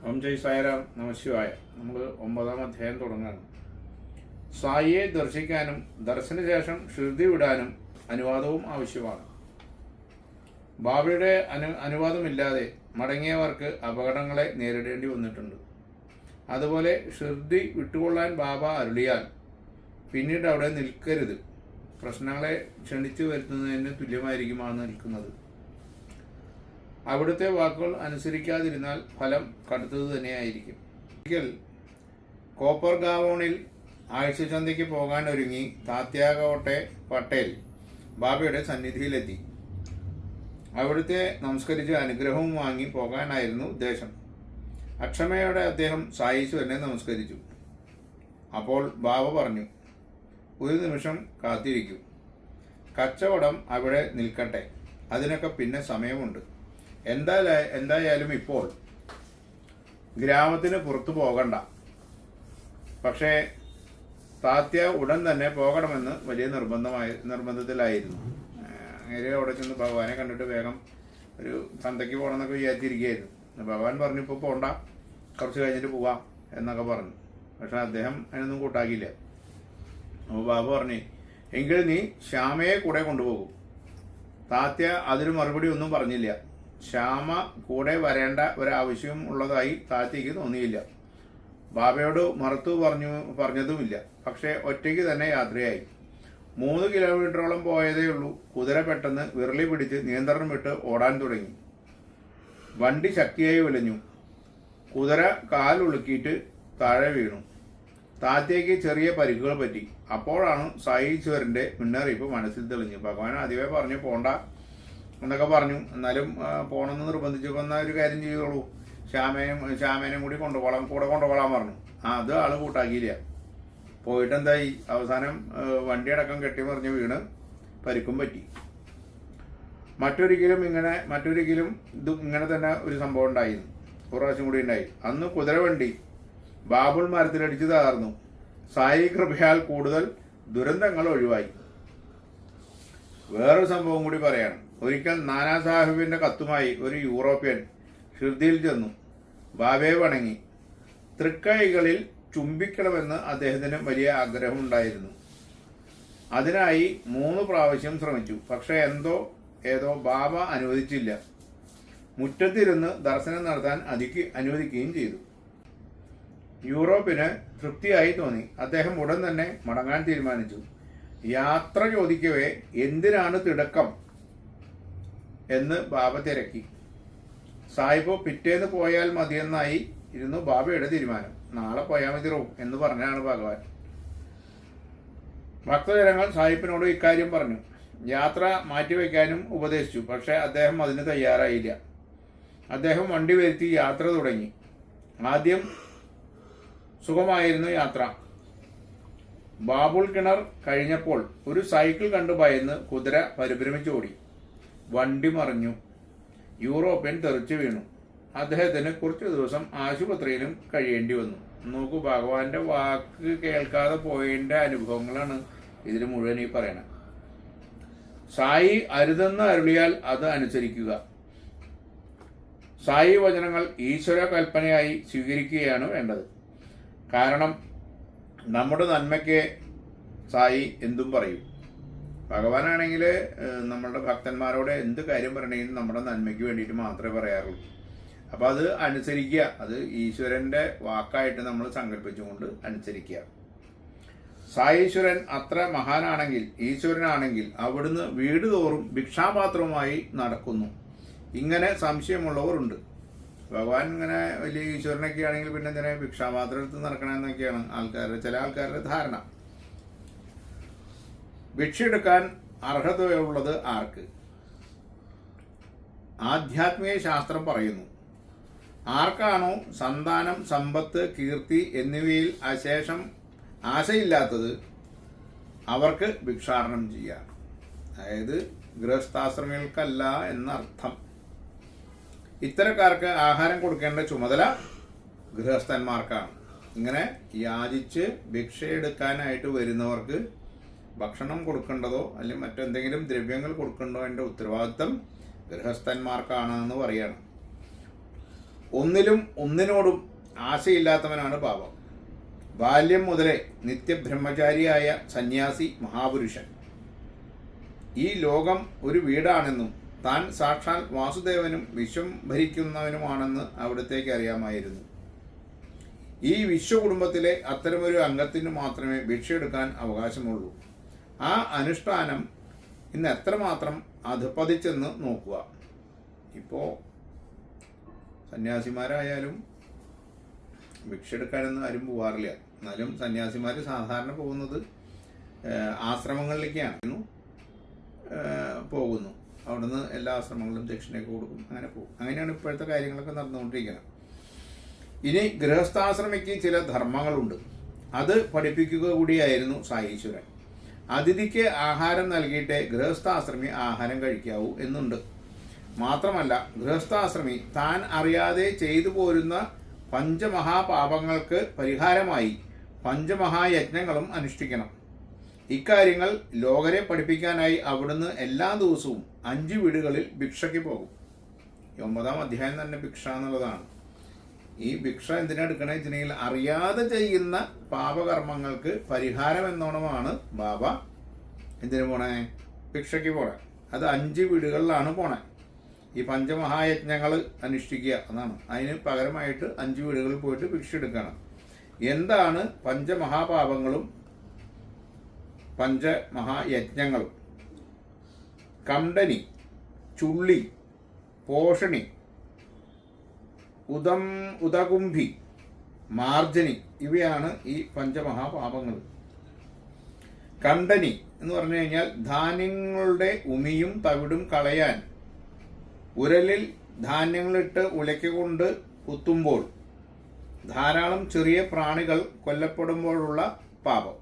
ഓം ജയ് സായിരാം നമശിവായ. നമ്മൾ 9-ാം അധ്യായം തുടങ്ങുകയാണ്. സായിയെ ദർശിക്കാനും ദർശനശേഷം ഷിർദി വിടാനും അനുവാദവും ആവശ്യമാണ്. ബാബയുടെ അനുവാദമില്ലാതെ മടങ്ങിയവർക്ക് അപകടങ്ങളെ നേരിടേണ്ടി വന്നിട്ടുണ്ട്. അതുപോലെ ഷിർദി വിട്ടുകൊള്ളാൻ ബാബ അരുളിയാൽ പിന്നീട് അവിടെ നിൽക്കരുത്. പ്രശ്നങ്ങളെ ക്ഷണിച്ചു വരുത്തുന്നതിന് തുല്യമായിരിക്കുമാണ് നിൽക്കുന്നത്. അവിടുത്തെ വാക്കുകൾ അനുസരിക്കാതിരുന്നാൽ ഫലം കടുത്തത് തന്നെയായിരിക്കും. ഒരിക്കൽ കോപ്പർ ഗാവോണിൽ ആഴ്ചചന്തയ്ക്ക് പോകാൻ ഒരുങ്ങി താത്യാകോട്ടെ പട്ടേൽ ബാബയുടെ സന്നിധിയിലെത്തി. അവിടുത്തെ നമസ്കരിച്ച് അനുഗ്രഹവും വാങ്ങി പോകാനായിരുന്നു ഉദ്ദേശം. അക്ഷമയോടെ അദ്ദേഹം സായീശ്വരനെ നമസ്കരിച്ചു. അപ്പോൾ ബാബ പറഞ്ഞു, ഒരു നിമിഷം കാത്തിരിക്കൂ, കച്ചവടം അവിടെ നിൽക്കട്ടെ, അതിനൊക്കെ പിന്നെ സമയമുണ്ട്. എന്തായാലും ഇപ്പോൾ ഗ്രാമത്തിന് പുറത്തു പോകണ്ട. പക്ഷേ താത്യ ഉടൻ തന്നെ പോകണമെന്ന് വലിയ നിർബന്ധത്തിലായിരുന്നു. അങ്ങനെ അവിടെ ചെന്ന് ഭഗവാനെ കണ്ടിട്ട് വേഗം ഒരു ചന്തയ്ക്ക് പോകണമെന്നൊക്കെ വിചാരിച്ചിരിക്കുകയായിരുന്നു. ഭഗവാൻ പറഞ്ഞു, ഇപ്പോൾ പോകണ്ട, കുറച്ച് കഴിഞ്ഞിട്ട് പോവാം എന്നൊക്കെ പറഞ്ഞു. പക്ഷെ അദ്ദേഹം അതിനൊന്നും കൂട്ടാക്കിയില്ല. അപ്പോൾ ബാബ പറഞ്ഞു, എങ്കിൽ നീ ശ്യാമയെ കൂടെ കൊണ്ടുപോകും. താത്യ അതിന് മറുപടി ഒന്നും പറഞ്ഞില്ല. ശ്യാമ കൂടെ വരേണ്ട ഒരാവശ്യവും ഉള്ളതായി താത്യയ്ക്ക് തോന്നിയില്ല. ബാബയോട് മറുത്തു പറഞ്ഞതുമില്ല. പക്ഷേ ഒറ്റയ്ക്ക് തന്നെ യാത്രയായി. 3 കിലോമീറ്ററോളം പോയതേ ഉള്ളൂ. കുതിര പെട്ടെന്ന് വിരളി പിടിച്ച് നിയന്ത്രണം വിട്ട് ഓടാൻ തുടങ്ങി. വണ്ടി ശക്തിയായി ഉലഞ്ഞു. കുതിര കാലുളുക്കിയിട്ട് താഴെ വീണു. താത്യയ്ക്ക് ചെറിയ പരിക്കുകൾ പറ്റി. അപ്പോഴാണ് സായീശ്വരന്റെ മുന്നറിയിപ്പ് മനസ്സിൽ തെളിഞ്ഞു. ഭഗവാൻ ആദ്യമേ പറഞ്ഞു പോണ്ട എന്നൊക്കെ പറഞ്ഞു. എന്നാലും പോകണമെന്ന് നിർബന്ധിച്ചപ്പോൾ എന്നാൽ ഒരു കാര്യം ചെയ്തോളൂ, ശ്യാമേനും കൂടെ കൊണ്ടുപോകാൻ പറഞ്ഞു. അത് ആള് കൂട്ടാക്കിയില്ല. പോയിട്ടെന്തായി, അവസാനം വണ്ടിയടക്കം കെട്ടിമറിഞ്ഞ് വീണ് പരിക്കും പറ്റി. മറ്റൊരിക്കലും ഇത് ഇങ്ങനെ തന്നെ ഒരു സംഭവം ഉണ്ടായിരുന്നു. ഒരു പ്രാവശ്യം കൂടി ഉണ്ടായി. അന്ന് കുതിരവണ്ടി ബാബുൾ മരത്തിലടിച്ച് തകർന്നു. സായി കൃപയാൽ കൂടുതൽ ദുരന്തങ്ങൾ ഒഴിവായി. വേറൊരു സംഭവം കൂടി പറയാണ്. ഒരിക്കൽ നാനാ സാഹിബിന്റെ കത്തുമായി ഒരു യൂറോപ്യൻ ഷിർദിയിൽ ചെന്നു. ബാബയെ വണങ്ങി. തൃക്കൈകളിൽ ചുംബിക്കണമെന്ന് അദ്ദേഹത്തിന് വലിയ ആഗ്രഹമുണ്ടായിരുന്നു. അതിനായി 3 പ്രാവശ്യം ശ്രമിച്ചു. പക്ഷെ ഏതോ ബാബ അനുവദിച്ചില്ല. മുറ്റത്തിരുന്ന് ദർശനം നടത്താൻ അനുവദിക്കുകയും ചെയ്തു. യൂറോപ്പിന് തൃപ്തിയായി തോന്നി. അദ്ദേഹം ഉടൻ തന്നെ മടങ്ങാൻ തീരുമാനിച്ചു. യാത്ര ചോദിക്കവേ എന്തിനാണ് തിടക്കം എന്ന് ബാബ തിരക്കി. സായിബ് പിറ്റേന്ന് പോയാൽ മതിയെന്നായി ഇരുന്നു ബാബയുടെ തീരുമാനം. നാളെ പോയാൽ മതിയോ എന്ന് പറഞ്ഞാണ് ഭഗവാൻ. ഭക്തജനങ്ങൾ സാഹിബിനോട് ഇക്കാര്യം പറഞ്ഞു. യാത്ര മാറ്റിവെക്കാനും ഉപദേശിച്ചു. പക്ഷെ അദ്ദേഹം അതിന് തയ്യാറായില്ല. അദ്ദേഹം വണ്ടി വരുത്തി യാത്ര തുടങ്ങി. ആദ്യം സുഖമായിരുന്നു യാത്ര. ബാബുൾ കിണർ കഴിഞ്ഞപ്പോൾ ഒരു സൈക്കിൾ കണ്ടു ഭയന്ന് കുതിര പരിഭ്രമിച്ചോടി. വണ്ടി മറിഞ്ഞു. യൂറോപ്യൻ തെറിച്ചു വീണു. അദ്ദേഹത്തിന് കുറച്ചു ദിവസം ആശുപത്രിയിലും കഴിയേണ്ടി വന്നു. നോക്കൂ, ഭഗവാന്റെ വാക്ക് കേൾക്കാതെ പോയതിന്റെ അനുഭവങ്ങളാണ് ഇതിന് മുഴുവൻ ഈ പറയണത്. സായി അരുതെന്ന് അരുളിയാൽ അത് അനുസരിക്കുക. സായി വചനങ്ങൾ ഈശ്വര കൽപ്പനയായി സ്വീകരിക്കുകയാണ് വേണ്ടത്. കാരണം നമ്മുടെ നന്മയ്ക്ക് സായി എന്തും പറയും. ഭഗവാനാണെങ്കിൽ നമ്മളുടെ ഭക്തന്മാരോട് എന്ത് കാര്യം പറയണമെങ്കിലും നമ്മുടെ നന്മയ്ക്ക് വേണ്ടിയിട്ട് മാത്രമേ പറയാറുള്ളൂ. അപ്പം അത് അനുസരിക്കുക. അത് ഈശ്വരന്റെ വാക്കായിട്ട് നമ്മൾ സങ്കല്പിച്ചുകൊണ്ട് അനുസരിക്കുക. സായീശ്വരൻ അത്ര മഹാനാണെങ്കിൽ, ഈശ്വരനാണെങ്കിൽ അവിടുന്ന് വീട് തോറും ഭിക്ഷാപാത്രവുമായി നടക്കുന്നു. ഇങ്ങനെ സംശയമുള്ളവരുണ്ട്. ഭഗവാൻ ഇങ്ങനെ വലിയ ഈശ്വരനൊക്കെ ആണെങ്കിൽ പിന്നെ എന്തിനാ ഭിക്ഷാപാത്രം എടുത്ത് നടക്കണമെന്നൊക്കെയാണ് ചില ആൾക്കാരുടെ ധാരണ. ഭിക്ഷയെടുക്കാൻ അർഹതയുള്ളത് ആർക്ക്? ആധ്യാത്മിക ശാസ്ത്രം പറയുന്നു, ആർക്കാണോ സന്താനം, സമ്പത്ത്, കീർത്തി എന്നിവയിൽ അശേഷം ആശയില്ലാത്തത് അവർക്ക് ഭിക്ഷാടനം ചെയ്യാം. അതായത് ഗൃഹസ്ഥാശ്രമികൾക്കല്ല എന്നർത്ഥം. ഇത്തരക്കാർക്ക് ആഹാരം കൊടുക്കേണ്ട ചുമതല ഗൃഹസ്ഥന്മാർക്കാണ്. ഇങ്ങനെ യാചിച്ച് ഭിക്ഷയെടുക്കാനായിട്ട് വരുന്നവർക്ക് ഭക്ഷണം കൊടുക്കേണ്ടതോ അല്ലെങ്കിൽ മറ്റെന്തെങ്കിലും ദ്രവ്യങ്ങൾ കൊടുക്കേണ്ടതോ അതിൻ്റെ ഉത്തരവാദിത്തം ഗൃഹസ്ഥന്മാർക്കാണെന്ന് പറയാണ്. ഒന്നിനോടും ആശയില്ലാത്തവനാണ് ബാബ. ബാല്യം മുതലേ നിത്യബ്രഹ്മചാരിയായ സന്യാസി മഹാപുരുഷൻ. ഈ ലോകം ഒരു വീടാണെന്നും താൻ സാക്ഷാൽ വാസുദേവനും വിശ്വം ഭരിക്കുന്നവനുമാണെന്ന് അവിടത്തേക്ക് അറിയാമായിരുന്നു. ഈ വിശ്വകുടുംബത്തിലെ അത്തരമൊരു അംഗത്തിന് മാത്രമേ ഭിക്ഷയെടുക്കാൻ അവകാശമുള്ളൂ. ആ അനുഷ്ഠാനം ഇന്ന് എത്രമാത്രം അധപ്പതിച്ചെന്ന് നോക്കുക. ഇപ്പോൾ സന്യാസിമാരായാലും ഭിക്ഷയെടുക്കാനൊന്നും ആരും പോകാറില്ല. എന്നാലും സന്യാസിമാർ സാധാരണ പോകുന്നത് ആശ്രമങ്ങളിലേക്കാണ് പോകുന്നു. അവിടുന്ന് എല്ലാ ആശ്രമങ്ങളിലും ദക്ഷിണയൊക്കെ കൊടുക്കും, അങ്ങനെ പോകും. അങ്ങനെയാണ് ഇപ്പോഴത്തെ കാര്യങ്ങളൊക്കെ നടന്നുകൊണ്ടിരിക്കുന്നത്. ഇനി ഗൃഹസ്ഥാശ്രമിക്ക് ചില ധർമ്മങ്ങളുണ്ട്. അത് പഠിപ്പിക്കുക കൂടിയായിരുന്നു സായീശ്വരൻ. അതിഥിക്ക് ആഹാരം നൽകിയിട്ടേ ഗൃഹസ്ഥാശ്രമി ആഹാരം കഴിക്കാവൂ എന്നുണ്ട്. മാത്രമല്ല, ഗൃഹസ്ഥാശ്രമി താൻ അറിയാതെ ചെയ്തു പോരുന്ന പഞ്ചമഹാപാപങ്ങൾക്ക് പരിഹാരമായി പഞ്ചമഹായജ്ഞങ്ങളും അനുഷ്ഠിക്കണം. ഇക്കാര്യങ്ങൾ ലോകരെ പഠിപ്പിക്കാനായി അവിടുന്ന് എല്ലാ ദിവസവും 5 വീടുകളിൽ ഭിക്ഷയ്ക്ക് പോകും. 9-ാം അധ്യായം തന്നെ ഭിക്ഷ എന്നുള്ളതാണ്. ഈ ഭിക്ഷ എന്തിനാ എടുക്കണേ വെച്ചിട്ടുണ്ടെങ്കിൽ അറിയാതെ ചെയ്യുന്ന പാപകർമ്മങ്ങൾക്ക് പരിഹാരം എന്നോണമാണ് ബാബ എന്തിനു പോണേ, ഭിക്ഷയ്ക്ക് പോണേ. അത് 5 വീടുകളിലാണ് പോണേ. ഈ പഞ്ചമഹായജ്ഞങ്ങൾ അനുഷ്ഠിക്കുക എന്നാണ്. അതിന് പകരമായിട്ട് 5 വീടുകളിൽ പോയിട്ട് ഭിക്ഷ എടുക്കണം. എന്താണ് പഞ്ചമഹാപാപങ്ങളും പഞ്ചമഹായജ്ഞങ്ങളും? കണ്ഡനി, ചുള്ളി, പോഷണി, ഉദകുംഭി, മാർജനി, ഇവയാണ് ഈ പഞ്ചമഹാപാപങ്ങൾ. കണ്ഡനി എന്ന് പറഞ്ഞു കഴിഞ്ഞാൽ ധാന്യങ്ങളുടെ ഉമിയും തവിടും കളയാൻ ഉരലിൽ ധാന്യങ്ങളിട്ട് ഉലയ്ക്കൊണ്ട് കുത്തുമ്പോൾ ധാരാളം ചെറിയ പ്രാണികൾ കൊല്ലപ്പെടുമ്പോഴുള്ള പാപം.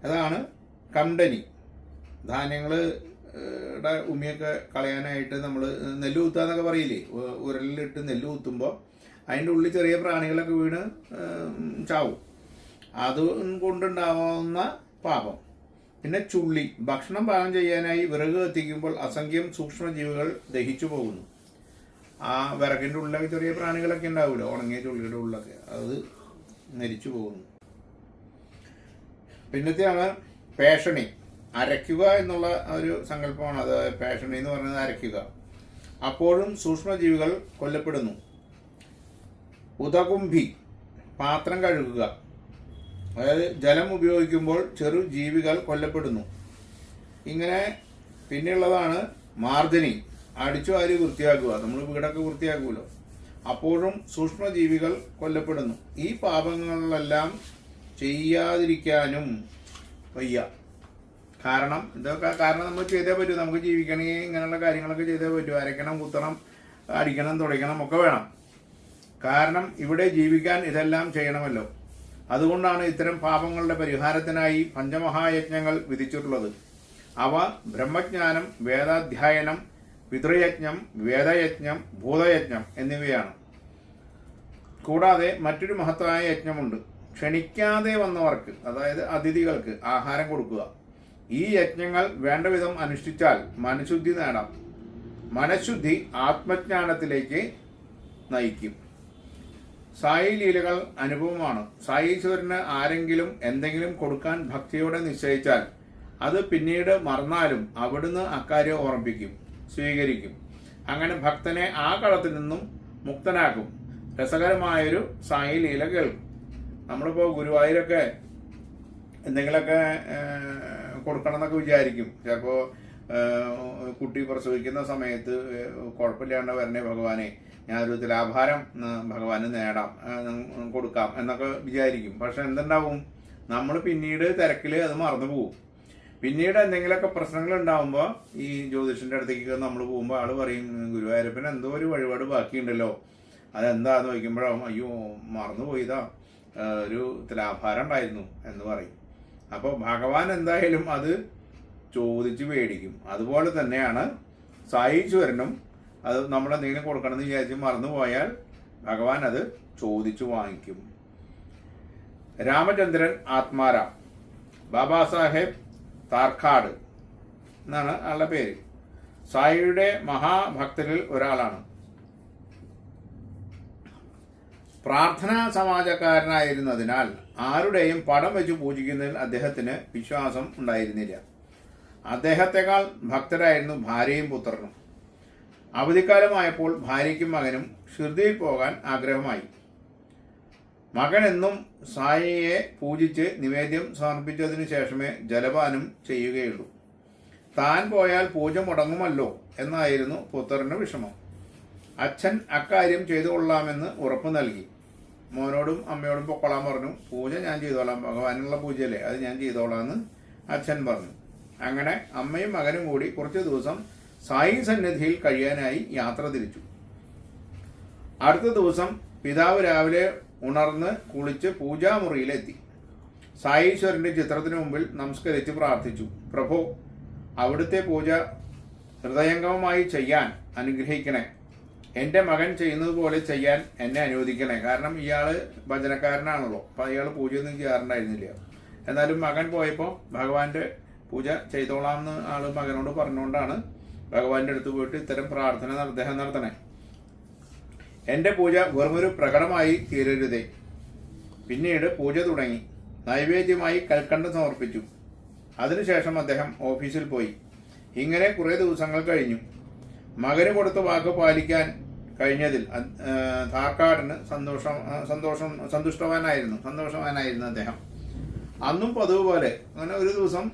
അതാണ് കണ്ഡനി. ധാന്യങ്ങളുടെ ഉമിയൊക്കെ കളയാനായിട്ട് നമ്മൾ നെല്ല് കുത്താന്നൊക്കെ പറയില്ലേ, ഉരലിലിട്ട് നെല്ല് കുത്തുമ്പോൾ അതിൻ്റെ ഉള്ളിൽ ചെറിയ പ്രാണികളൊക്കെ വീണ് ചാവും. അതുകൊണ്ടുണ്ടാവുന്ന പാപം. പിന്നെ ചുള്ളി, ഭക്ഷണം പാകം ചെയ്യാനായി വിറക് കത്തിക്കുമ്പോൾ അസംഖ്യം സൂക്ഷ്മജീവികൾ ദഹിച്ചു പോകുന്നു. ആ വിറകിൻ്റെ ഉള്ളിലൊക്കെ ചെറിയ പ്രാണികളൊക്കെ ഉണ്ടാവില്ല, ഉണങ്ങിയ ചുള്ളിയുടെ ഉള്ളിലൊക്കെ, അത് മരിച്ചു പോകുന്നു. പിന്നത്തെയാണ് പേഷണി, അരയ്ക്കുക എന്നുള്ള ഒരു സങ്കല്പമാണ്. അത് പേഷണി എന്ന് പറയുന്നത് അരയ്ക്കുക. അപ്പോഴും സൂക്ഷ്മജീവികൾ കൊല്ലപ്പെടുന്നു. ഉദകുംഭി, പാത്രം കഴുകുക, അതായത് ജലം ഉപയോഗിക്കുമ്പോൾ ചെറു ജീവികൾ കൊല്ലപ്പെടുന്നു. ഇങ്ങനെ പിന്നെയുള്ളതാണ് മാർജനി, അടിച്ചു വാരി വൃത്തിയാക്കുക. നമ്മൾ വീടൊക്കെ വൃത്തിയാക്കുമല്ലോ, അപ്പോഴും സൂക്ഷ്മജീവികൾ കൊല്ലപ്പെടുന്നു. ഈ പാപങ്ങളെല്ലാം ചെയ്യാതിരിക്കാനും വയ്യ. കാരണം നമ്മൾ ചെയ്തേ പറ്റൂ. നമുക്ക് ജീവിക്കണമെങ്കിൽ ഇങ്ങനെയുള്ള കാര്യങ്ങളൊക്കെ ചെയ്തേ പറ്റൂ. അരയ്ക്കണം, കുത്തണം, അടിക്കണം, തുടയ്ക്കണം ഒക്കെ വേണം. കാരണം ഇവിടെ ജീവിക്കാൻ ഇതെല്ലാം ചെയ്യണമല്ലോ. അതുകൊണ്ടാണ് ഇത്തരം പാപങ്ങളുടെ പരിഹാരത്തിനായി പഞ്ചമഹായജ്ഞങ്ങൾ വിധിച്ചിട്ടുള്ളത്. അവ ബ്രഹ്മജ്ഞാനം, വേദാധ്യയനം, പിതൃയജ്ഞം, വേദയജ്ഞം, ഭൂതയജ്ഞം എന്നിവയാണ്. കൂടാതെ മറ്റൊരു മഹത്തായ യജ്ഞമുണ്ട്. ക്ഷണിക്കാതെ വന്നവർക്ക്, അതായത് അതിഥികൾക്ക് ആഹാരം കൊടുക്കുക. ഈ യജ്ഞങ്ങൾ വേണ്ട വിധം അനുഷ്ഠിച്ചാൽ മനഃശുദ്ധി നേടാം. മനഃശുദ്ധി ആത്മജ്ഞാനത്തിലേക്ക് നയിക്കും. സായി ലീലകൾ അനുഭവമാണ്. സായീശ്വരന് ആരെങ്കിലും എന്തെങ്കിലും കൊടുക്കാൻ ഭക്തിയോടെ നിശ്ചയിച്ചാൽ അത് പിന്നീട് മറന്നാലും അവിടുന്ന് അക്കാര്യം ഓർമ്മിപ്പിക്കും, സ്വീകരിക്കും. അങ്ങനെ ഭക്തനെ ആ കളത്തിൽ നിന്നും മുക്തനാക്കും. രസകരമായൊരു സായി ലീല കേൾക്കും. നമ്മളിപ്പോൾ ഗുരുവായൂരൊക്കെ എന്തെങ്കിലുമൊക്കെ കൊടുക്കണം എന്നൊക്കെ വിചാരിക്കും. ചിലപ്പോൾ കുട്ടി പ്രസവിക്കുന്ന സമയത്ത് കുഴപ്പമില്ലാണ്ട് വരണേ ഭഗവാനെ, ഞാനൊരു തുലാഭാരം ഭഗവാന് നേടാം, കൊടുക്കാം എന്നൊക്കെ വിചാരിക്കും. പക്ഷെ എന്തുണ്ടാവും, നമ്മൾ പിന്നീട് തിരക്കിൽ അത് മറന്നു പോകും. പിന്നീട് എന്തെങ്കിലുമൊക്കെ പ്രശ്നങ്ങൾ ഉണ്ടാകുമ്പോൾ ഈ ജ്യോതിഷൻ്റെ അടുത്തേക്ക് നമ്മൾ പോകുമ്പോൾ ആൾ പറയും, ഗുരുവായൂരപ്പന് എന്തോ ഒരു വഴിപാട് ബാക്കിയുണ്ടല്ലോ, അതെന്താന്ന് ചോദിക്കുമ്പോഴാവും, അയ്യോ മറന്നുപോയതാ, ഒരു തുലാഭാരം ഉണ്ടായിരുന്നു എന്ന് പറയും. അപ്പോൾ ഭഗവാൻ എന്തായാലും അത് ചോദിച്ച് മേടിക്കും. അതുപോലെ തന്നെയാണ് സായീശ്വരനും. അത് നമ്മളെന്തെങ്കിലും കൊടുക്കണമെന്ന് വിചാരിച്ച് മറന്നുപോയാൽ ഭഗവാൻ അത് ചോദിച്ചു വാങ്ങിക്കും. രാമചന്ദ്രൻ ആത്മാരാം, ബാബാ സാഹേബ് താർക്കാട് എന്നാണ് ആളുടെ പേര്. സായിയുടെ മഹാഭക്തരിൽ ഒരാളാണ്. പ്രാർത്ഥനാ സമാജക്കാരനായിരുന്നതിനാൽ ആരുടെയും പടം വെച്ച് പൂജിക്കുന്നതിൽ അദ്ദേഹത്തിന് വിശ്വാസം ഉണ്ടായിരുന്നില്ല. അദ്ദേഹത്തെക്കാൾ ഭക്തരായിരുന്നു ഭാര്യയും പുത്രനും. അവധിക്കാലമായപ്പോൾ ഭാര്യയ്ക്കും മകനും ഷിർദിയിൽ പോകാൻ ആഗ്രഹമായി. മകൻ എന്നും സായിയെ പൂജിച്ച് നിവേദ്യം സമർപ്പിച്ചതിനു ശേഷമേ ജലപാനം ചെയ്യുകയുള്ളൂ. താൻ പോയാൽ പൂജ മുടങ്ങുമല്ലോ എന്നായിരുന്നു പുത്രന് വിഷമം. അച്ഛൻ അക്കാര്യം ചെയ്തു കൊള്ളാമെന്ന് ഉറപ്പ് നൽകി. മോനോടും അമ്മയോടും പൊക്കോളാൻ പറഞ്ഞു. പൂജ ഞാൻ ചെയ്തോളാം, ഭഗവാനുള്ള പൂജയല്ലേ, അത് ഞാൻ ചെയ്തോളാം എന്ന് അച്ഛൻ പറഞ്ഞു. അങ്ങനെ അമ്മയും മകനും കൂടി കുറച്ചു ദിവസം സായി സന്നിധിയിൽ കഴിയാനായി യാത്ര തിരിച്ചു. അടുത്ത ദിവസം പിതാവ് രാവിലെ ഉണർന്ന് കുളിച്ച് പൂജാമുറിയിലെത്തി. സായീശ്വരന്റെ ചിത്രത്തിന് മുമ്പിൽ നമസ്കരിച്ച് പ്രാർത്ഥിച്ചു. പ്രഭു, അവിടുത്തെ പൂജ ഹൃദയംഗമമായി ചെയ്യാൻ അനുഗ്രഹിക്കണേ. എൻ്റെ മകൻ ചെയ്യുന്നത് പോലെ ചെയ്യാൻ എന്നെ അനുവദിക്കണേ. കാരണം ഇയാൾ ഭജനക്കാരനാണല്ലോ, അപ്പം ഇയാൾ പൂജയൊന്നും ചെയ്യാറുണ്ടായിരുന്നില്ല. എന്നാലും മകൻ പോയപ്പോൾ ഭഗവാന്റെ പൂജ ചെയ്തോളാം എന്ന് ആള് മകനോട് പറഞ്ഞുകൊണ്ടാണ് ഭഗവാന്റെ അടുത്ത് പോയിട്ട് ഇത്തരം പ്രാർത്ഥന അദ്ദേഹം നടത്തണേ. എൻ്റെ പൂജ വെറുമൊരു പ്രകടമായി തീരരുതേ. പിന്നീട് പൂജ തുടങ്ങി. നൈവേദ്യമായി കൽക്കണ്ടം സമർപ്പിച്ചു. അതിനുശേഷം അദ്ദേഹം ഓഫീസിൽ പോയി. ഇങ്ങനെ കുറേ ദിവസങ്ങൾ കഴിഞ്ഞു. മകന് കൊടുത്ത വാക്ക് പാലിക്കാൻ കഴിഞ്ഞതിൽ ധാർക്കാടിന് സന്തോഷവാനായിരുന്നു അദ്ദേഹം. അന്നും പതിവ് പോലെ അങ്ങനെ ഒരു ദിവസം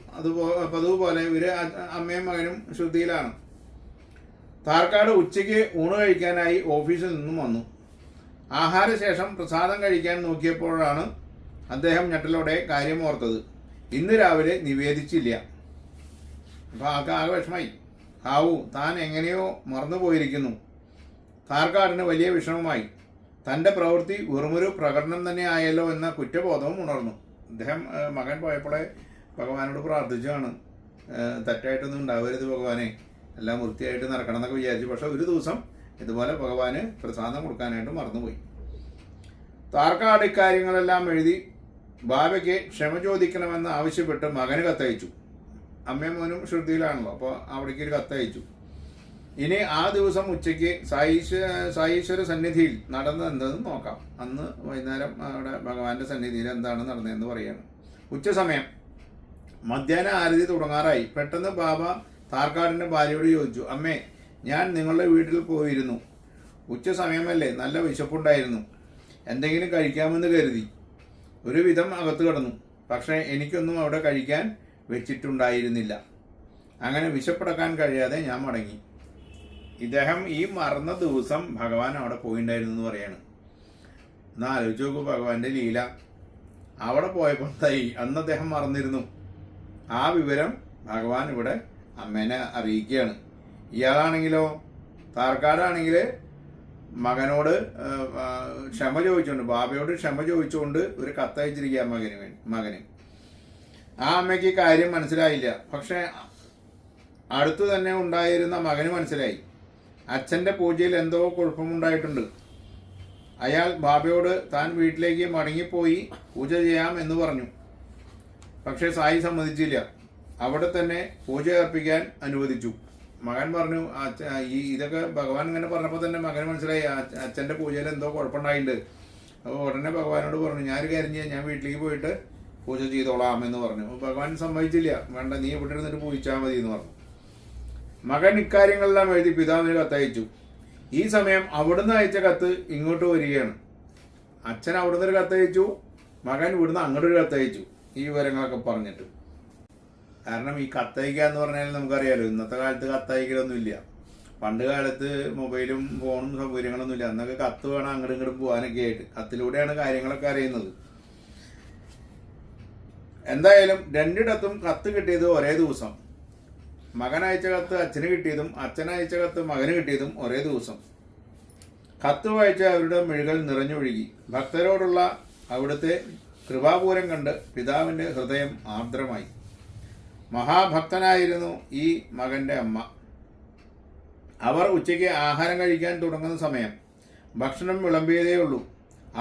പതിവ് പോലെ ഇവര് അമ്മയും മകനും ശുദ്ധിയിലാണ്. ധാർക്കാട് ഉച്ചയ്ക്ക് ഊണ് കഴിക്കാനായി ഓഫീസിൽ നിന്നും വന്നു. ആഹാരശേഷം പ്രസാദം കഴിക്കാൻ നോക്കിയപ്പോഴാണ് അദ്ദേഹം ഞെട്ടലോടെ കാര്യം ഓർത്തത്. ഇന്ന് രാവിലെ നിവേദിച്ചില്ല. അപ്പൊ ആകെ വിഷമായി. ഹാവു, താൻ എങ്ങനെയോ മറന്നുപോയിരിക്കുന്നു. ധാർക്കാടിന് വലിയ വിഷമമായി. തൻ്റെ പ്രവൃത്തി വെറുമൊരു പ്രകടനം തന്നെ ആയല്ലോ എന്ന കുറ്റബോധവും ഉണർന്നു. അദ്ദേഹം മകൻ പോയപ്പോഴേ ഭഗവാനോട് പ്രാർത്ഥിച്ചാണ്, തെറ്റായിട്ടൊന്നും ഉണ്ടാവരുത് ഭഗവാനെ, എല്ലാം വൃത്തിയായിട്ട് നടക്കണം എന്നൊക്കെ വിചാരിച്ചു. പക്ഷെ ഒരു ദിവസം ഇതുപോലെ ഭഗവാന് പ്രസാദം കൊടുക്കാനായിട്ട് മറന്നുപോയി. ധാർക്കാട് ഇക്കാര്യങ്ങളെല്ലാം എഴുതി ബാബയ്ക്ക് ക്ഷമ ചോദിക്കണമെന്ന് ആവശ്യപ്പെട്ട് മകന് കത്തയച്ചു. അമ്മയും മോനും ശ്രുതിയിലാണല്ലോ, അപ്പോൾ അവിടേക്ക് ഒരു കത്തയച്ചു. ഇനി ആ ദിവസം ഉച്ചയ്ക്ക് സായീശ്വര സന്നിധിയിൽ നടന്നതെന്തെന്ന് നോക്കാം. അന്ന് വൈകുന്നേരം അവിടെ ഭഗവാന്റെ സന്നിധിയിൽ എന്താണ് നടന്നതെന്ന് പറയാണ്. ഉച്ച സമയം മധ്യാഹ്ന ആരതി തുടങ്ങാറായി. പെട്ടെന്ന് ബാബ ധാർക്കാടിന്റെ ഭാര്യയോട് ചോദിച്ചു, അമ്മേ, ഞാൻ നിങ്ങളുടെ വീട്ടിൽ പോയിരുന്നു. ഉച്ച സമയമല്ലേ, നല്ല വിശപ്പുണ്ടായിരുന്നു. എന്തെങ്കിലും കഴിക്കാമെന്ന് കരുതി ഒരുവിധം അകത്ത് കിടന്നു. പക്ഷേ എനിക്കൊന്നും അവിടെ കഴിക്കാൻ വെച്ചിട്ടുണ്ടായിരുന്നില്ല. അങ്ങനെ വിശപ്പടക്കാൻ കഴിയാതെ ഞാൻ മടങ്ങി. ഇദ്ദേഹം ഈ മറന്ന ദിവസം ഭഗവാൻ അവിടെ പോയിണ്ടായിരുന്നു എന്ന് പറയാണ്. എന്നാൽ ആലോചിച്ച് നോക്കൂ ഭഗവാന്റെ ലീല. അവിടെ പോയപ്പോൾ അന്ന് അദ്ദേഹം മറന്നിരുന്നു. ആ വിവരം ഭഗവാൻ ഇവിടെ അമ്മേനെ അറിയിക്കുകയാണ്. ഇയാളാണെങ്കിലോ, ധാർക്കാടാണെങ്കിൽ മകനോട് ക്ഷമ ചോദിച്ചുകൊണ്ട്, ബാബയോട് ക്ഷമ ചോദിച്ചുകൊണ്ട് ഒരു കത്തയച്ചിരിക്കുക മകന്. ആ അമ്മയ്ക്ക് കാര്യം മനസ്സിലായില്ല. പക്ഷെ അടുത്തു തന്നെ ഉണ്ടായിരുന്ന മകന് മനസ്സിലായി, അച്ഛൻ്റെ പൂജയിൽ എന്തോ കുഴപ്പമുണ്ടായിട്ടുണ്ട്. അയാൾ ബാബയോട് താൻ വീട്ടിലേക്ക് മടങ്ങിപ്പോയി പൂജ ചെയ്യാം എന്ന് പറഞ്ഞു. പക്ഷെ സായി സമ്മതിച്ചില്ല. അവിടെ തന്നെ പൂജ അർപ്പിക്കാൻ അനുവദിച്ചു. മകൻ പറഞ്ഞു, ഇതൊക്കെ ഭഗവാൻ ഇങ്ങനെ പറഞ്ഞപ്പോൾ തന്നെ മകന് മനസ്സിലായി അച്ഛൻ്റെ പൂജയിൽ എന്തോ കുഴപ്പമുണ്ടായിട്ടുണ്ട്. അപ്പോൾ ഉടനെ ഭഗവാനോട് പറഞ്ഞു, ഞാനൊരു കാര്യം ചെയ്യാം, ഞാൻ വീട്ടിലേക്ക് പോയിട്ട് പൂജ ചെയ്തോളാം എന്ന് പറഞ്ഞു. ഭഗവാൻ സമ്മതിച്ചില്ല. വേണ്ട, നീ ഇവിടെ ഇരുന്നിട്ട് പൂജിച്ചാൽ മതി എന്ന് പറഞ്ഞു. മകൻ ഇക്കാര്യങ്ങളെല്ലാം എഴുതി പിതാവിന് കത്തയച്ചു. ഈ സമയം അവിടുന്ന് അയച്ച കത്ത് ഇങ്ങോട്ട് വരികയാണ്. അച്ഛൻ അവിടുന്ന് ഒരു കത്തയച്ചു, മകൻ ഇവിടുന്ന് അങ്ങോട്ടൊരു കത്തയച്ചു, ഈ വിവരങ്ങളൊക്കെ പറഞ്ഞിട്ട്. കാരണം ഈ കത്തയക്കുക എന്ന് പറഞ്ഞാൽ നമുക്കറിയാലോ, ഇന്നത്തെ കാലത്ത് കത്തയക്കലൊന്നും ഇല്ല. പണ്ട് കാലത്ത് മൊബൈലും ഫോണും സൗകര്യങ്ങളൊന്നും ഇല്ല. അന്നൊക്കെ കത്ത് വേണം അങ്ങോട്ടും ഇങ്ങോട്ടും പോകാനൊക്കെ ആയിട്ട്. കത്തിലൂടെയാണ് കാര്യങ്ങളൊക്കെ അറിയുന്നത്. എന്തായാലും രണ്ടിടത്തും കത്ത് കിട്ടിയത് ഒരേ ദിവസം. മകൻ അയച്ച കത്ത് അച്ഛന് കിട്ടിയതും അച്ഛൻ അയച്ച കത്ത് മകന് കിട്ടിയതും ഒരേ ദിവസം. കത്ത് വായിച്ച അവരുടെ മിഴികൾ നിറഞ്ഞൊഴുകി. ഭക്തരോടുള്ള അവിടുത്തെ കൃപാപൂരം കണ്ട് പിതാവിൻ്റെ ഹൃദയം ആർദ്രമായി. മഹാഭക്തനായിരുന്നു ഈ മകൻ്റെ അമ്മ. അവർ ഉച്ചയ്ക്ക് ആഹാരം കഴിക്കാൻ തുടങ്ങുന്ന സമയം ഭക്ഷണം വിളമ്പിയതേയുള്ളൂ.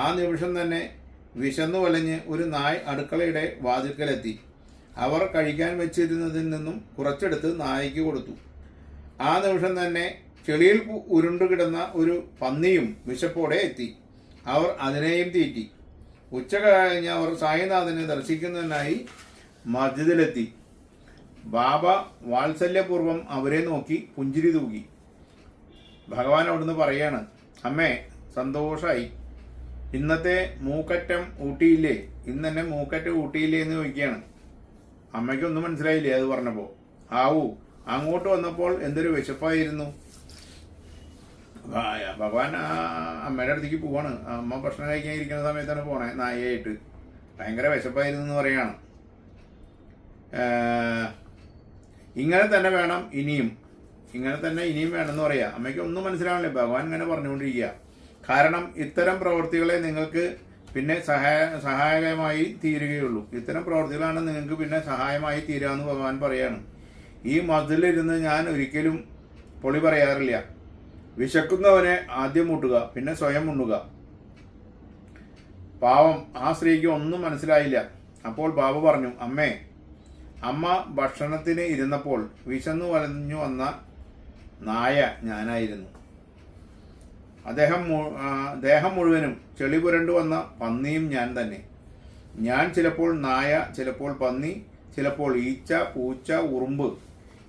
ആ നിമിഷം തന്നെ വിശന്നു വലഞ്ഞ് ഒരു നായ് അടുക്കളയുടെ വാതിൽക്കലെത്തി. അവർ കഴിക്കാൻ വെച്ചിരുന്നതിൽ നിന്നും കുറച്ചെടുത്ത് നായയ്ക്ക് കൊടുത്തു. ആ നിമിഷം തന്നെ ചെളിയിൽ ഉരുണ്ടുകിടന്ന ഒരു പന്നിയും വിശപ്പോടെ എത്തി. അവർ അതിനെയും തീറ്റി. ഉച്ച കഴിഞ്ഞ് അവർ സായിനാഥനെ ദർശിക്കുന്നതിനായി മസ്ജിദിലെത്തി. ബാബ വാത്സല്യപൂർവ്വം അവരെ നോക്കി പുഞ്ചിരി തൂകി. ഭഗവാൻ അവിടുന്ന് പറയാണ്, അമ്മേ സന്തോഷമായി, ഇന്നത്തെ മൂക്കറ്റം ഊട്ടിയില്ലേ, ഇന്ന് തന്നെ മൂക്കറ്റം ഊട്ടിയില്ലേ എന്ന് ചോദിക്കുകയാണ്. അമ്മയ്ക്കൊന്നും മനസ്സിലായില്ലേ അത് പറഞ്ഞപ്പോൾ. ആവൂ, അങ്ങോട്ട് വന്നപ്പോൾ എന്തൊരു വിശപ്പായിരുന്നു. ഭഗവാൻ അമ്മയുടെ അടുത്തേക്ക് പോവാണ്. അമ്മ ഭക്ഷണം കഴിക്കാൻ ഇരിക്കുന്ന സമയത്താണ് പോണേ, നായയായിട്ട്. ഭയങ്കര വിശപ്പായിരുന്നു എന്ന് പറയാണ്. ഇങ്ങനെ തന്നെ വേണം ഇനിയും, ഇങ്ങനെ തന്നെ ഇനിയും വേണമെന്ന് പറയാ. അമ്മയ്ക്ക് ഒന്നും മനസ്സിലാവണില്ലേ, ഭഗവാൻ ഇങ്ങനെ പറഞ്ഞുകൊണ്ടിരിക്കുക. കാരണം ഇത്തരം പ്രവൃത്തികളെ നിങ്ങൾക്ക് പിന്നെ സഹായകമായി തീരുകയുള്ളൂ. ഇത്തരം പ്രവൃത്തികളാണ് നിങ്ങൾക്ക് പിന്നെ സഹായമായി തീരാമെന്ന് ഭഗവാൻ പറയാണ്. ഈ മസ്ജിദിലിരുന്ന് ഞാൻ ഒരിക്കലും പൊളി പറയാറില്ല. വിശക്കുന്നവനെ ആദ്യം മുട്ടുക, പിന്നെ സ്വയം ഉണ്ണുക. പാവം ആ സ്ത്രീക്ക് ഒന്നും മനസ്സിലായില്ല. അപ്പോൾ ബാബ പറഞ്ഞു, അമ്മേ, അമ്മ ഭക്ഷണത്തിന് ഇരുന്നപ്പോൾ വിശന്നു വലഞ്ഞു വന്ന നായ ഞാനായിരുന്നു. ദേഹം മുഴുവനും ചെളി പുരണ്ടു വന്ന പന്നിയും ഞാൻ തന്നെ. ഞാൻ ചിലപ്പോൾ നായ, ചിലപ്പോൾ പന്നി, ചിലപ്പോൾ ഈച്ച, പൂച്ച, ഉറുമ്പ്,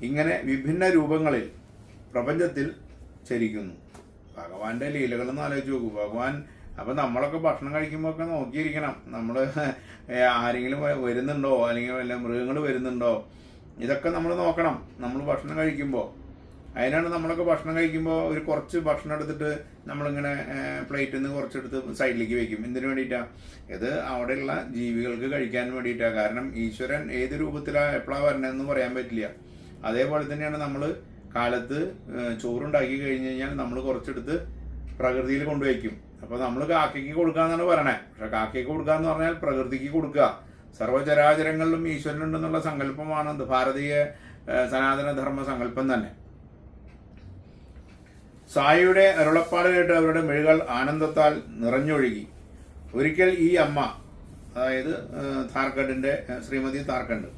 ഇങ്ങനെ വിഭിന്ന രൂപങ്ങളിൽ പ്രപഞ്ചത്തിൽ ചരിക്കുന്നു. ഭഗവാന്റെ ലീലകളൊന്നും ആലോചിച്ച് നോക്കൂ. ഭഗവാൻ അപ്പം നമ്മളൊക്കെ ഭക്ഷണം കഴിക്കുമ്പോൾ ഒക്കെ നോക്കിയിരിക്കണം. നമ്മൾ ആരെങ്കിലും വരുന്നുണ്ടോ, അല്ലെങ്കിൽ വല്ല മൃഗങ്ങൾ വരുന്നുണ്ടോ, ഇതൊക്കെ നമ്മൾ നോക്കണം നമ്മൾ ഭക്ഷണം കഴിക്കുമ്പോൾ. അതിനാണ് നമ്മളൊക്കെ ഭക്ഷണം കഴിക്കുമ്പോൾ ഒരു കുറച്ച് ഭക്ഷണം എടുത്തിട്ട് നമ്മളിങ്ങനെ പ്ലേറ്റിൽ നിന്ന് കുറച്ചെടുത്ത് സൈഡിലേക്ക് വെക്കും. എന്തിനു വേണ്ടിയിട്ടാണ്? ഇത് അവിടെയുള്ള ജീവികൾക്ക് കഴിക്കാൻ വേണ്ടിയിട്ടാണ്. കാരണം ഈശ്വരൻ ഏത് രൂപത്തിലാണ് എപ്പോഴാണ് വരണതെന്ന് പറയാൻ പറ്റില്ല. അതേപോലെ തന്നെയാണ് നമ്മൾ കാലത്ത് ചോറുണ്ടാക്കി കഴിഞ്ഞ് കഴിഞ്ഞാൽ നമ്മൾ കുറച്ചെടുത്ത് പ്രകൃതിയിൽ കൊണ്ടുവയ്ക്കും. അപ്പോൾ നമ്മൾ കാക്കയ്ക്ക് കൊടുക്കാന്നാണ് പറയണേ. പക്ഷെ കാക്കയ്ക്ക് കൊടുക്കാന്ന് പറഞ്ഞാൽ പ്രകൃതിക്ക് കൊടുക്കുക. സർവ്വചരാചരങ്ങളിലും ഈശ്വരനുണ്ടെന്നുള്ള സങ്കല്പമാണ് ഭാരതീയ സനാതനധർമ്മ സങ്കല്പം തന്നെ. സായിയുടെ അരുളപ്പാട് കേട്ട് അവരുടെ മിഴികൾ ആനന്ദത്താൽ നിറഞ്ഞൊഴുകി. ഒരിക്കൽ ഈ അമ്മ, അതായത് ധാർഖണ്ഡിന്റെ ശ്രീമതി ധാർഖണ്ഡ്,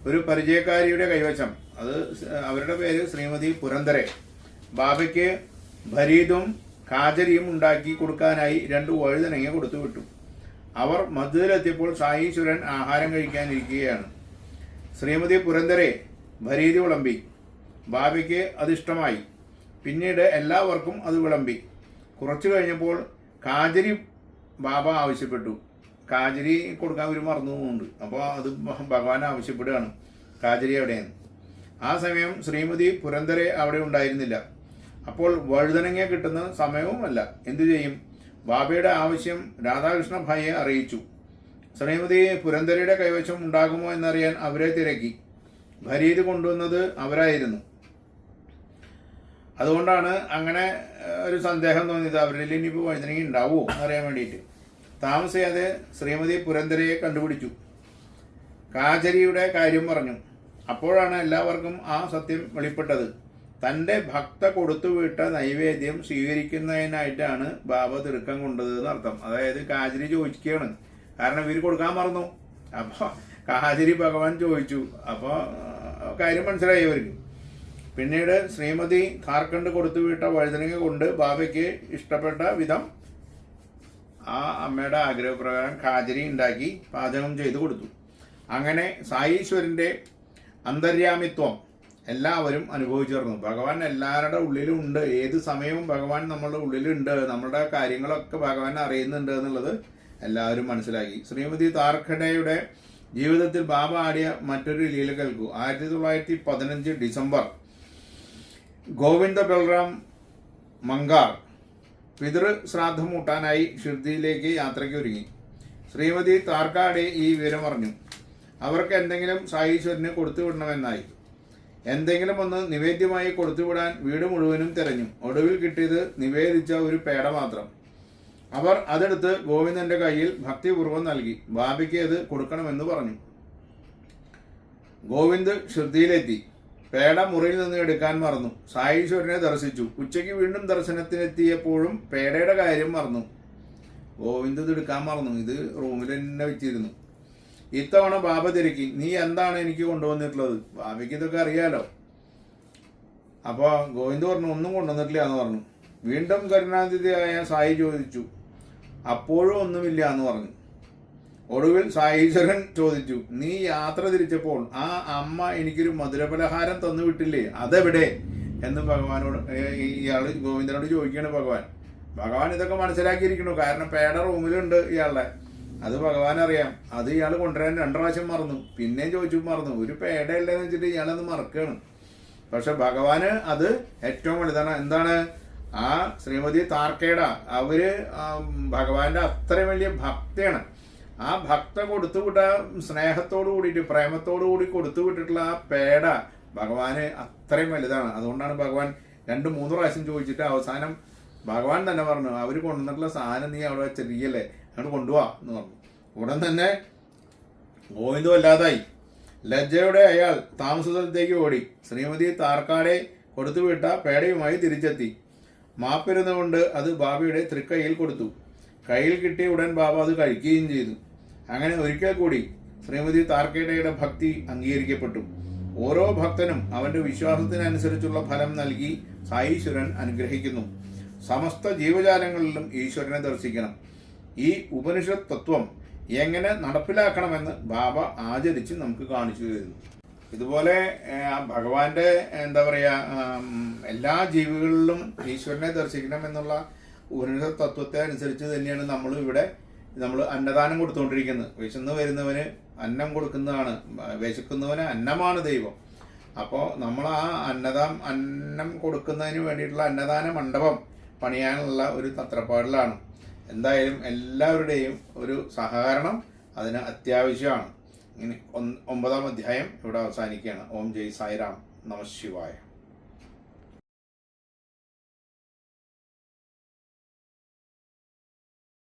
ഒരു പരിചയക്കാരിയുടെ കൈവശം, അത് അവരുടെ പേര് ശ്രീമതി പുരന്തരെ, ബാബയ്ക്ക് ഭരീതും കാജരിയും ഉണ്ടാക്കി കൊടുക്കാനായി 2 വഴുതനങ്ങ കൊടുത്തു വിട്ടു. അവർ മസ്ജിദിലെത്തിയപ്പോൾ സായീശ്വരൻ ആഹാരം കഴിക്കാനിരിക്കുകയാണ്. ശ്രീമതി പുരന്തരെ ഭരീതി വിളമ്പി. ബാബയ്ക്ക് അതിഷ്ടമായി. പിന്നീട് എല്ലാവർക്കും അത് വിളമ്പി. കുറച്ചു കഴിഞ്ഞപ്പോൾ കാജരി ബാബ ആവശ്യപ്പെട്ടു. കാജരി കൊടുക്കാൻ ഒരു മറന്നു പോകുന്നുണ്ട്. അപ്പോൾ അത് ഭഗവാൻ ആവശ്യപ്പെടുകയാണ്, കാജരി എവിടെയെന്ന്. ആ സമയം ശ്രീമതി പുരന്തരെ അവിടെ ഉണ്ടായിരുന്നില്ല. അപ്പോൾ വഴുതനങ്ങ കിട്ടുന്ന സമയവുമല്ല. എന്തു ചെയ്യും? ബാബയുടെ ആവശ്യം രാധാകൃഷ്ണ ഭായിയെ അറിയിച്ചു. ശ്രീമതി പുരന്തരയുടെ കൈവശം ഉണ്ടാകുമോ എന്നറിയാൻ അവരെ തിരക്കി. ഭരീത് കൊണ്ടുവന്നത് അവരായിരുന്നു. അതുകൊണ്ടാണ് അങ്ങനെ ഒരു സന്ദേഹം തോന്നിയത്, അവരിൽ ഇനിയിപ്പോൾ വഴുതനങ്ങ ഉണ്ടാവുമോ എന്നറിയാൻ വേണ്ടിയിട്ട്. താമസിയാതെ ശ്രീമതി പുരന്തരയെ കണ്ടുപിടിച്ചു. കാജരിയുടെ കാര്യം പറഞ്ഞു. അപ്പോഴാണ് എല്ലാവർക്കും ആ സത്യം വെളിപ്പെട്ടത്. തൻ്റെ ഭക്ത കൊടുത്തുവിട്ട നൈവേദ്യം സ്വീകരിക്കുന്നതിനായിട്ടാണ് ബാബ തിടുക്കം കൊണ്ടത് എന്നർത്ഥം. അതായത് കാജരി ചോദിക്കുകയാണ്, കാരണം ഇവർ കൊടുക്കാൻ മറന്നു. അപ്പോൾ കാജരി ഭഗവാൻ ചോദിച്ചു. അപ്പോൾ കാര്യം മനസ്സിലായി അവർക്ക്. പിന്നീട് ശ്രീമതി ധാർഖണ്ഡ് കൊടുത്തുവിട്ട വഴുതനങ്ങ കൊണ്ട് ബാബയ്ക്ക് ഇഷ്ടപ്പെട്ട വിധം ആ അമ്മയുടെ ആഗ്രഹപ്രകാരം കാജരി ഉണ്ടാക്കി പാചകം ചെയ്തു കൊടുത്തു. അങ്ങനെ സായീശ്വരൻ്റെ അന്തര്യാമിത്വം എല്ലാവരും അനുഭവിച്ചേർന്നു. ഭഗവാൻ എല്ലാവരുടെ ഉള്ളിലും ഉണ്ട്. ഏത് സമയവും ഭഗവാൻ നമ്മളുടെ ഉള്ളിലുണ്ട്. നമ്മളുടെ കാര്യങ്ങളൊക്കെ ഭഗവാൻ അറിയുന്നുണ്ട് എന്നുള്ളത് എല്ലാവരും മനസ്സിലാക്കി. ശ്രീമതി ധാർഖണ്ഡയുടെ ജീവിതത്തിൽ ബാബ ആടിയ മറ്റൊരു ലീല കേൾക്കൂ. 1915 ഡിസംബർ ഗോവിന്ദ ബൽറാം മങ്കാർ പിതൃ ശ്രാദ്ധം കൂട്ടാനായി ഷിർദിയിലേക്ക് യാത്രയ്ക്ക് ഒരുങ്ങി. ശ്രീമതി താർക്കാടെ ഈ വിവരം അറിഞ്ഞു. അവർക്ക് എന്തെങ്കിലും സായീശ്വരന് കൊടുത്തുവിടണമെന്നായി. എന്തെങ്കിലും ഒന്ന് നിവേദ്യമായി കൊടുത്തുവിടാൻ വീട് മുഴുവനും തിരഞ്ഞു. ഒടുവിൽ കിട്ടിയത് നിവേദിച്ച ഒരു പേട മാത്രം. അവർ അതെടുത്ത് ഗോവിന്ദന്റെ കയ്യിൽ ഭക്തിപൂർവ്വം നൽകി. ബാബയ്ക്ക് അത് കൊടുക്കണമെന്ന് പറഞ്ഞു. ഗോവിന്ദ് ഷിർദിയിലെത്തി. പേട മുറിയിൽ നിന്ന് എടുക്കാൻ മറന്നു. സായീശ്വരനെ ദർശിച്ചു. ഉച്ചയ്ക്ക് വീണ്ടും ദർശനത്തിനെത്തിയപ്പോഴും പേടയുടെ കാര്യം മറന്നു. ഗോവിന്ദ് ഇത് എടുക്കാൻ മറന്നു. ഇത് റൂമിൽ തന്നെ വെച്ചിരുന്നു. ഇത്തവണ ബാബ തിരക്കി, നീ എന്താണ് എനിക്ക് കൊണ്ടുവന്നിട്ടുള്ളത്? ബാബയ്ക്ക് ഇതൊക്കെ അറിയാലോ. അപ്പോൾ ഗോവിന്ദ് പറഞ്ഞു, ഒന്നും കൊണ്ടുവന്നിട്ടില്ല എന്ന് പറഞ്ഞു. വീണ്ടും കരുണാനിധിയായ സായി ചോദിച്ചു, അപ്പോഴും ഒന്നുമില്ല എന്ന് പറഞ്ഞു. ഒടുവിൽ സായീശ്വരൻ ചോദിച്ചു, നീ യാത്ര തിരിച്ചപ്പോൾ ആ അമ്മ എനിക്കൊരു മധുരപലഹാരം തന്നു വിട്ടില്ലേ, അതെവിടെ എന്ന് ഭഗവാനോട് ഇയാള് ഗോവിന്ദനോട് ചോദിക്കുകയാണ് ഭഗവാൻ. ഭഗവാൻ ഇതൊക്കെ മനസ്സിലാക്കിയിരിക്കണു, കാരണം പേട റൂമിലുണ്ട് ഇയാളുടെ, അത് ഭഗവാൻ അറിയാം. അത് ഇയാൾ കൊണ്ടുവരാൻ 2 പ്രാവശ്യം മറന്നു, പിന്നെയും ചോദിച്ചു മറന്നു. ഒരു പേടയല്ലേന്ന് വെച്ചിട്ട് ഇയാളത് മറക്കുകയാണ്. പക്ഷെ ഭഗവാന് അത് ഏറ്റവും വലുതാണ്. എന്താണ്? ആ ശ്രീമതി താർക്കേട അവര് ഭഗവാന്റെ അത്രയും വലിയ ഭക്തയാണ്. ആ ഭക്ത കൊടുത്തുവിട്ട സ്നേഹത്തോടു കൂടിയിട്ട് പ്രേമത്തോടു കൂടി കൊടുത്തു വിട്ടിട്ടുള്ള ആ പേട ഭഗവാന് അത്രയും വലുതാണ്. അതുകൊണ്ടാണ് ഭഗവാൻ 2-3 പ്രാവശ്യം ചോദിച്ചിട്ട് അവസാനം ഭഗവാൻ തന്നെ പറഞ്ഞു, അവര് കൊണ്ടുവന്നിട്ടുള്ള സാധനം നീ അവിടെ ചെറിയല്ലേ, അങ്ങോട്ട് കൊണ്ടുപോവാ എന്ന് പറഞ്ഞു. ഉടൻ തന്നെ ഗോവിന്ദു അല്ലാതായി. ലജ്ജയോടെ അയാൾ താമസ സ്ഥലത്തേക്ക് ഓടി. ശ്രീമതി താർക്കാടെ കൊടുത്തുവിട്ട പേടയുമായി തിരിച്ചെത്തി. മാപ്പിരുന്നുകൊണ്ട് അത് ബാബയുടെ തൃക്കൈയിൽ കൊടുത്തു. കയ്യിൽ കിട്ടിയ ഉടൻ ബാബ അത് കഴിക്കുകയും ചെയ്തു. അങ്ങനെ ഒരിക്കൽ കൂടി ശ്രീമതി താർക്കേടയുടെ ഭക്തി അംഗീകരിക്കപ്പെട്ടു. ഓരോ ഭക്തനും അവന്റെ വിശ്വാസത്തിനനുസരിച്ചുള്ള ഫലം നൽകി സായീശ്വരൻ അനുഗ്രഹിക്കുന്നു. സമസ്ത ജീവജാലങ്ങളിലും ഈശ്വരനെ ദർശിക്കണം. ഈ ഉപനിഷത്ത് തത്വം എങ്ങനെ നടപ്പിലാക്കണമെന്ന് ബാബ ആചരിച്ച് നമുക്ക് കാണിച്ചു തരുന്നു. ഇതുപോലെ ഭഗവാന്റെ എന്താ പറയാ, എല്ലാ ജീവികളിലും ഈശ്വരനെ ദർശിക്കണം എന്നുള്ള ഉപനിഷത്ത് തത്വത്തെ അനുസരിച്ച് തന്നെയാണ് നമ്മൾ അന്നദാനം കൊടുത്തുകൊണ്ടിരിക്കുന്നത്. വിശന്ന് വരുന്നവന് അന്നം കൊടുക്കുന്നതാണ്, വിശക്കുന്നവന് അന്നമാണ് ദൈവം. അപ്പോൾ നമ്മൾ ആ അന്നം കൊടുക്കുന്നതിന് വേണ്ടിയിട്ടുള്ള അന്നദാന മണ്ഡപം പണിയാനുള്ള ഒരു തത്രപ്പാടിലാണ്. എന്തായാലും എല്ലാവരുടെയും ഒരു സഹകരണം അതിന് അത്യാവശ്യമാണ്. ഇനി 9-ാം അധ്യായം ഇവിടെ അവസാനിക്കുകയാണ്. ഓം ജയ് സായിറാം, നമഃ ശിവായ.